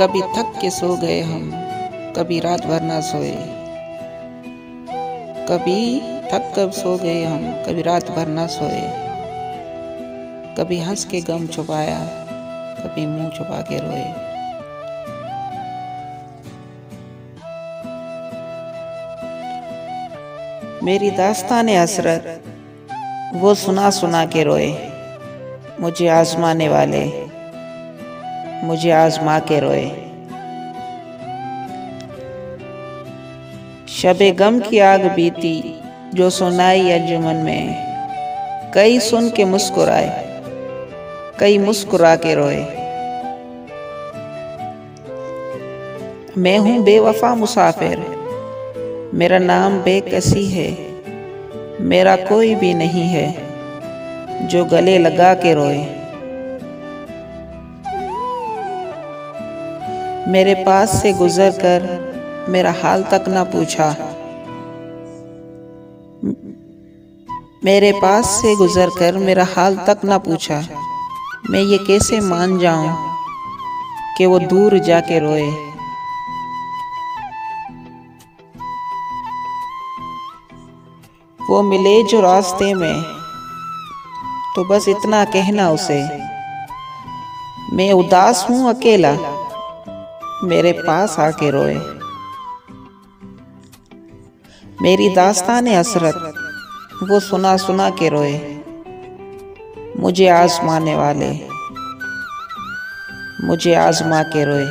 कभी थक के सो गए हम, कभी रात भर ना सोए। कभी थक कर सो गए हम, कभी रात भर ना सोए। कभी हंस के गम छुपाया, कभी मुंह छुपा के रोए। मेरी दास्ताने हसरत वो सुना सुना के रोए। मुझे आजमाने वाले मुझे आजमा के रोए। शबे गम की आग बीती जो सुनाई अंजुमन में। कई सुन के मुस्कुराए, कई मुस्कुरा के रोए। मैं हूँ बेवफा मुसाफिर, मेरा नाम बेकसी है। मेरा कोई भी नहीं है जो गले लगा के रोए। मेरे पास से गुजर कर मेरा हाल तक ना पूछा। मेरे पास से गुजर कर मेरा हाल तक ना पूछा। मैं ये कैसे मान जाऊं कि वो दूर जाके रोए। वो मिले जो रास्ते में तो बस इतना कहना उसे, मैं उदास हूं अकेला, मेरे पास आके रोए। मेरी दास्ताने हसरत वो सुना सुना के रोए। मुझे आजमाने वाले मुझे आजमा के रोए।